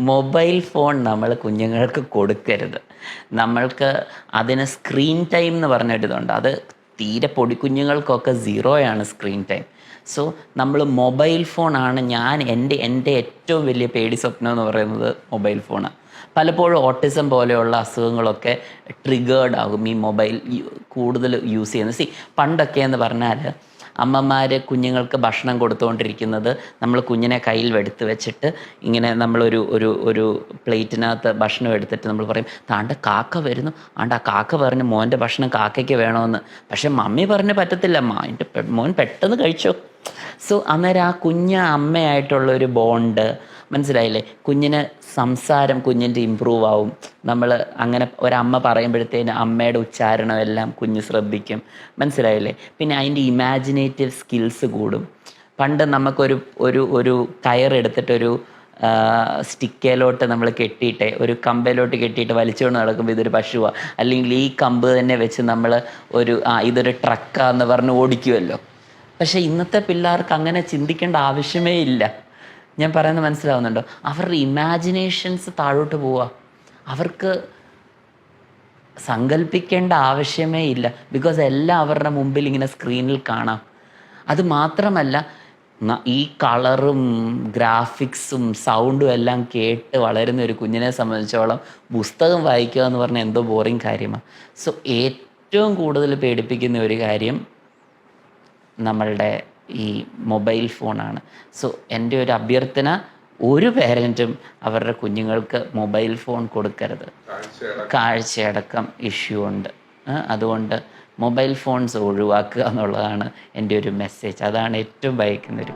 Mobile phone നമ്മൾ കുഞ്ഞുങ്ങൾക്ക് കൊടുക്കരുത്. നമ്മൾക്ക് അതിന് സ്ക്രീൻ ടൈം എന്ന് പറഞ്ഞൊരിതുണ്ട്. അത് തീരെ പൊടിക്കുഞ്ഞുങ്ങൾക്കൊക്കെ സീറോയാണ് സ്ക്രീൻ ടൈം. സോ നമ്മൾ മൊബൈൽ ഫോണാണ് എൻ്റെ ഏറ്റവും വലിയ പേടി സ്വപ്നം എന്ന് പറയുന്നത് മൊബൈൽ ഫോണാണ്. പലപ്പോഴും ഓട്ടിസം പോലെയുള്ള അസുഖങ്ങളൊക്കെ ട്രിഗേർഡ് ആകും ഈ മൊബൈൽ കൂടുതൽ യൂസ് ചെയ്യുന്നത്. പണ്ടൊക്കെ എന്ന് പറഞ്ഞാൽ അമ്മമാർ കുഞ്ഞുങ്ങൾക്ക് ഭക്ഷണം കൊടുത്തുകൊണ്ടിരിക്കുന്നത് നമ്മൾ കുഞ്ഞിനെ കയ്യിൽ എടുത്ത് വെച്ചിട്ട് ഇങ്ങനെ നമ്മളൊരു ഒരു ഒരു പ്ലേറ്റിനകത്ത് ഭക്ഷണം എടുത്തിട്ട് നമ്മൾ പറയും, താണ്ട കാക്ക വരുന്നു, ആണ്ട് ആ കാക്ക പറഞ്ഞ് മോൻ്റെ ഭക്ഷണം കാക്കയ്ക്ക് വേണമെന്ന്. പക്ഷെ മമ്മി പറഞ്ഞ് പറ്റത്തില്ല, എൻ്റെ മോൻ പെട്ടെന്ന് കഴിച്ചോ. സോ അന്നേരം ആ അമ്മയായിട്ടുള്ള ഒരു ബോണ്ട് മനസ്സിലായില്ലേ. കുഞ്ഞിന് സംസാരം കുഞ്ഞിൻ്റെ ഇമ്പ്രൂവ് ആവും. നമ്മൾ അങ്ങനെ ഒരമ്മ പറയുമ്പോഴത്തേന് അമ്മയുടെ ഉച്ചാരണം എല്ലാം കുഞ്ഞ് ശ്രദ്ധിക്കും, മനസ്സിലായില്ലേ. പിന്നെ അതിൻ്റെ ഇമാജിനേറ്റീവ് സ്കിൽസ് കൂടും. പണ്ട് നമുക്കൊരു ഒരു ഒരു കയറെടുത്തിട്ടൊരു സ്റ്റിക്കയിലോട്ട് നമ്മൾ കെട്ടിയിട്ട് ഒരു കമ്പയിലോട്ട് കെട്ടിയിട്ട് വലിച്ചുകൊണ്ട് നടക്കുമ്പോൾ ഇതൊരു പശുവാണ്, അല്ലെങ്കിൽ ഈ കമ്പ് തന്നെ വെച്ച് നമ്മൾ ഇതൊരു ട്രക്കാന്ന് പറഞ്ഞ് ഓടിക്കുമല്ലോ. പക്ഷേ ഇന്നത്തെ പിള്ളേർക്ക് അങ്ങനെ ചിന്തിക്കേണ്ട ആവശ്യമേ ഇല്ല. ഞാൻ പറയുന്നത് മനസ്സിലാവുന്നുണ്ടോ? അവരുടെ ഇമാജിനേഷൻസ് താഴോട്ട് പോവുക. അവർക്ക് സങ്കല്പിക്കേണ്ട ആവശ്യമേ ഇല്ല. ബിക്കോസ് എല്ലാം അവരുടെ മുമ്പിൽ ഇങ്ങനെ സ്ക്രീനിൽ കാണാം. അത് മാത്രമല്ല, ഈ കളറും ഗ്രാഫിക്സും സൗണ്ടും എല്ലാം കേട്ട് വളരുന്ന ഒരു കുഞ്ഞിനെ സംബന്ധിച്ചോളം പുസ്തകം വായിക്കുക എന്ന് പറഞ്ഞാൽ എന്തോ ബോറിങ് കാര്യമാണ്. സോ ഏറ്റവും കൂടുതൽ പേടിപ്പിക്കുന്ന ഒരു കാര്യം നമ്മളുടെ ഈ മൊബൈൽ ഫോണാണ്. സോ എൻ്റെ ഒരു അഭ്യർത്ഥന, ഒരു പേരൻറ്റും അവരുടെ കുഞ്ഞുങ്ങൾക്ക് മൊബൈൽ ഫോൺ കൊടുക്കരുത്. കാഴ്ചയടക്കം ഇഷ്യൂ ഉണ്ട്. അതുകൊണ്ട് മൊബൈൽ ഫോൺസ് ഒഴിവാക്കുക എന്നുള്ളതാണ് എൻ്റെ ഒരു മെസ്സേജ്. അതാണ് ഏറ്റവും ഭയക്കുന്നൊരു